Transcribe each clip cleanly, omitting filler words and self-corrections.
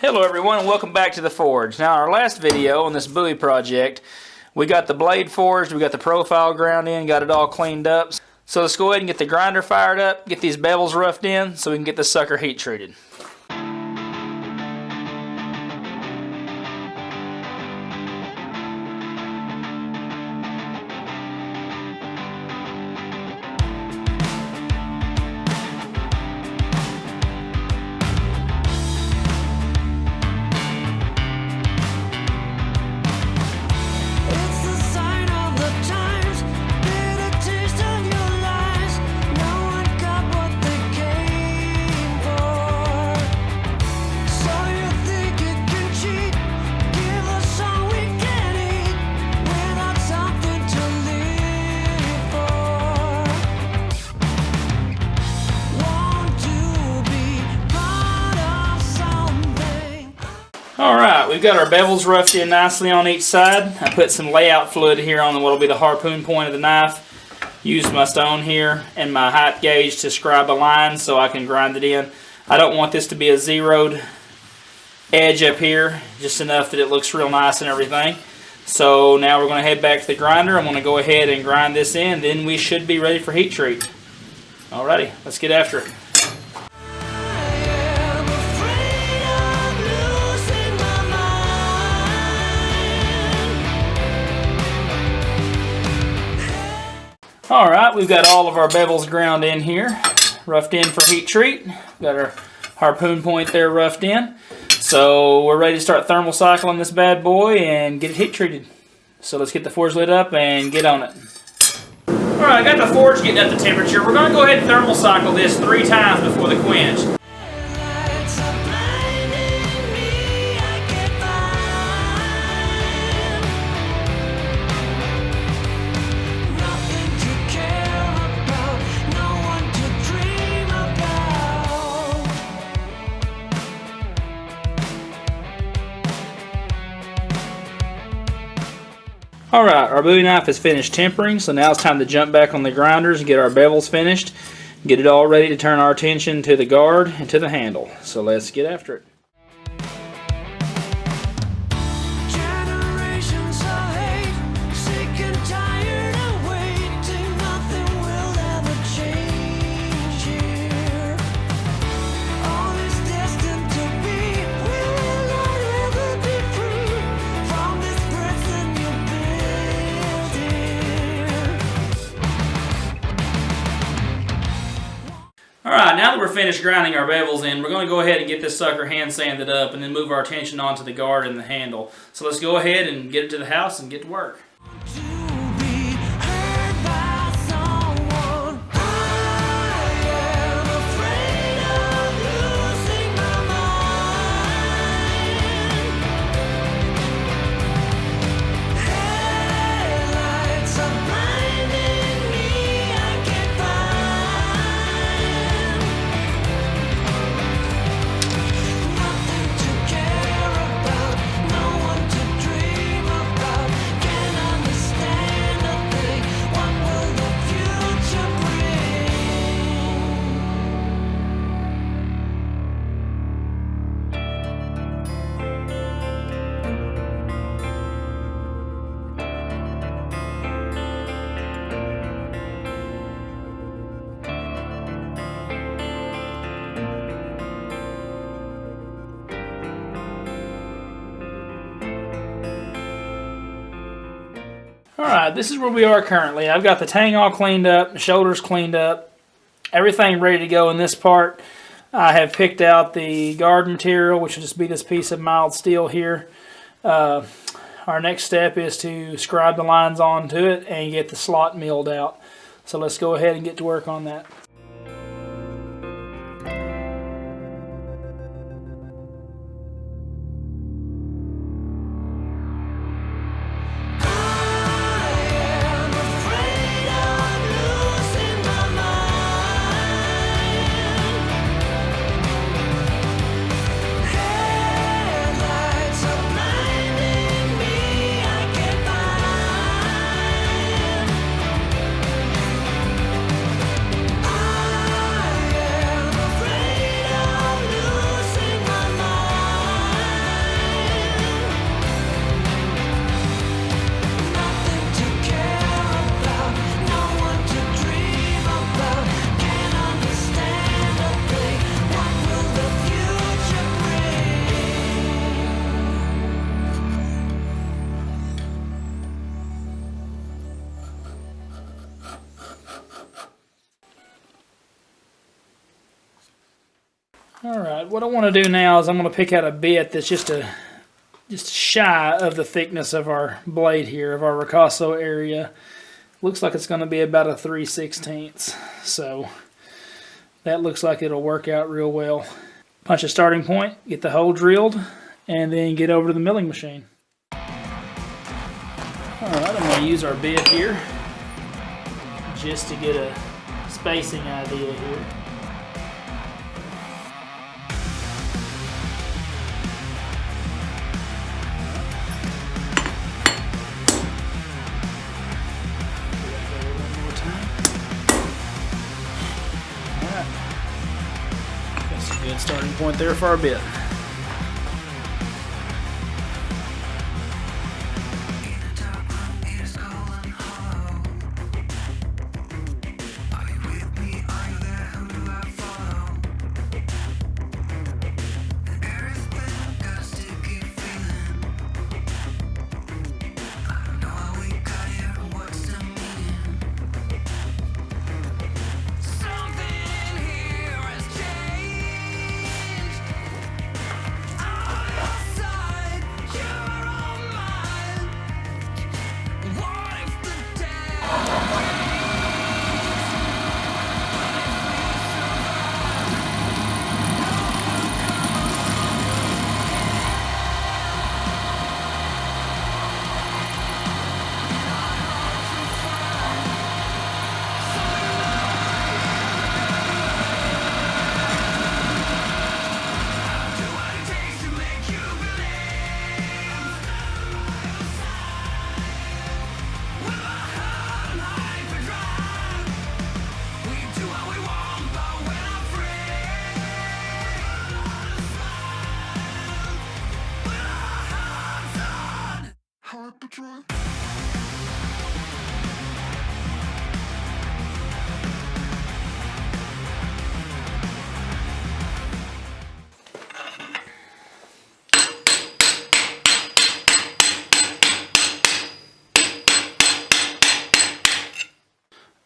Hello everyone and welcome back to the forge. Now in our last video on this Bowie project, we got the blade forged, we got the profile ground in, got it all cleaned up. So let's go ahead and get the grinder fired up, get these bevels roughed in so we can get this sucker heat treated. Alright, we've got our bevels roughed in nicely on each side. I put some layout fluid here on what will be the harpoon point of the knife. Used my stone here and my height gauge to scribe a line so I can grind it in. I don't want this to be a zeroed edge up here, just enough that it looks real nice and everything. So now we're going to head back to the grinder. I'm going to go ahead and grind this in, then we should be ready for heat treat. Alrighty, let's get after it. Alright, we've got all of our bevels ground in here, roughed in for heat treat. Got our harpoon point there roughed in. So we're ready to start thermal cycling this bad boy and get it heat treated. So let's get the forge lit up and get on it. Alright, I got the forge getting up to temperature. We're going to go ahead and thermal cycle this 3 times before the quench. Alright, our Bowie knife is finished tempering, so now it's time to jump back on the grinders and get our bevels finished. Get it all ready to turn our attention to the guard and to the handle. So let's get after it. Alright, now that we're finished grinding our bevels in, we're going to go ahead and get this sucker hand sanded up and then move our attention onto the guard and the handle. So let's go ahead and get it to the house and get to work. Alright, this is where we are currently. I've got the tang all cleaned up, the shoulders cleaned up, everything ready to go in this part. I have picked out the guard material, which will just be this piece of mild steel here. Our next step is to scribe the lines onto it and get the slot milled out. So let's go ahead and get to work on that. Alright, what I want to do now is I'm going to pick out a bit that's just shy of the thickness of our blade here, of our ricasso area. Looks like it's going to be about a 3/16. So that looks like it'll work out real well. Punch a starting point, get the hole drilled, and then get over to the milling machine. Alright, I'm going to use our bit here just to get a spacing idea here. That's a good starting point there for our bit.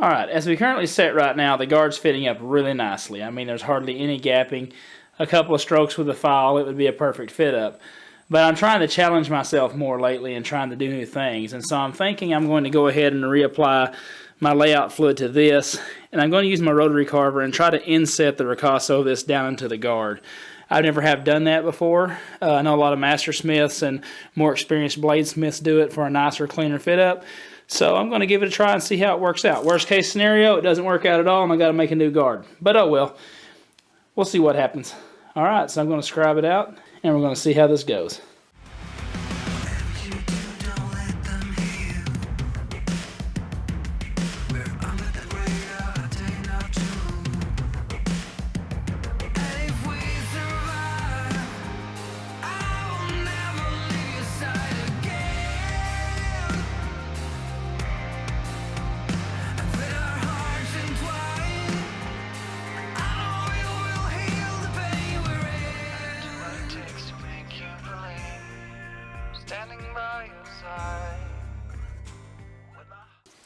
Alright, as we currently set right now, the guard's fitting up really nicely. I mean, there's hardly any gapping. A couple of strokes with the file, it would be a perfect fit up. But I'm trying to challenge myself more lately and trying to do new things. And so I'm thinking I'm going to go ahead and reapply my layout fluid to this. And I'm going to use my rotary carver and try to inset the ricasso of this down into the guard. I never have done that before. I know a lot of master smiths and more experienced bladesmiths do it for a nicer, cleaner fit up. So I'm going to give it a try and see how it works out. Worst case scenario, it doesn't work out at all and I got to make a new guard. But oh well. We'll see what happens. Alright, so I'm going to scribe it out and we're going to see how this goes.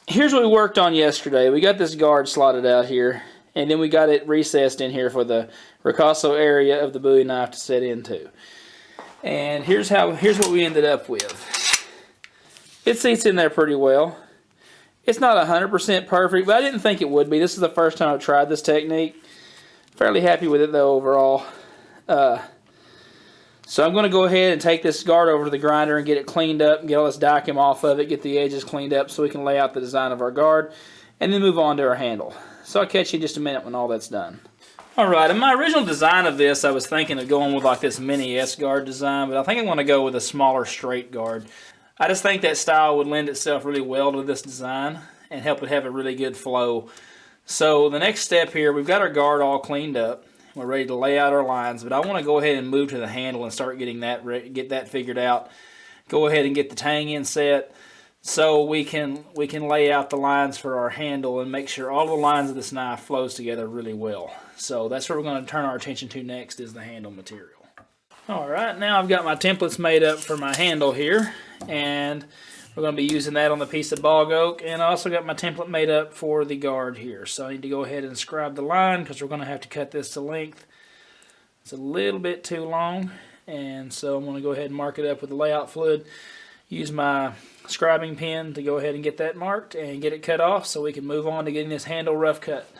Here's what we worked on yesterday. We got this guard slotted out here, and then we got it recessed in here for the ricasso area of the Bowie knife to set into. And here's what we ended up with. It seats in there pretty well. It's not 100% perfect, but I didn't think it would be. This is the first time I've tried this technique. Fairly happy with it though overall. So I'm going to go ahead and take this guard over to the grinder and get it cleaned up and get all this dicum off of it, get the edges cleaned up so we can lay out the design of our guard, and then move on to our handle. So I'll catch you in just a minute when all that's done. Alright, in my original design of this, I was thinking of going with like this mini S guard design, but I think I want to go with a smaller straight guard. I just think that style would lend itself really well to this design and help it have a really good flow. So the next step here, we've got our guard all cleaned up. We're ready to lay out our lines, but I want to go ahead and move to the handle and start getting that get that figured out. Go ahead and get the tang in set so we can lay out the lines for our handle and make sure all the lines of this knife flows together really well. So that's what we're going to turn our attention to next, is the handle material. Alright, now I've got my templates made up for my handle here, and we're going to be using that on the piece of bog oak, and I also got my template made up for the guard here. So I need to go ahead and scribe the line because we're going to have to cut this to length. It's a little bit too long, and so I'm going to go ahead and mark it up with the layout fluid. Use my scribing pen to go ahead and get that marked and get it cut off so we can move on to getting this handle rough cut.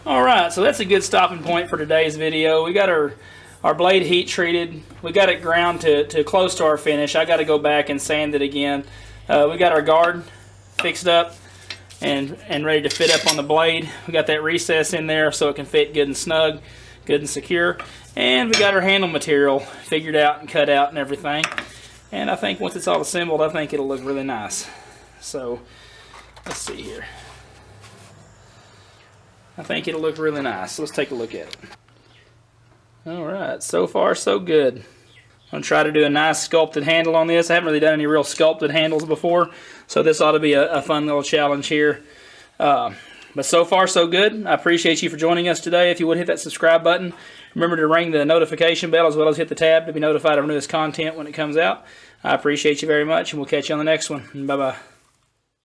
Alright, so that's a good stopping point for today's video. We got our blade heat treated. We got it ground to close to our finish. I got to go back and sand it again. We got our guard fixed up and ready to fit up on the blade. We got that recess in there so it can fit good and snug, good and secure. And we got our handle material figured out and cut out and everything. And I think once it's all assembled, I think it'll look really nice. So, let's see here. I think it'll look really nice. Let's take a look at it. Alright, so far so good. I'm going to try to do a nice sculpted handle on this. I haven't really done any real sculpted handles before, so this ought to be a fun little challenge here. But so far so good. I appreciate you for joining us today. If you would hit that subscribe button, remember to ring the notification bell as well as hit the tab to be notified of newest content when it comes out. I appreciate you very much, and we'll catch you on the next one. Bye-bye.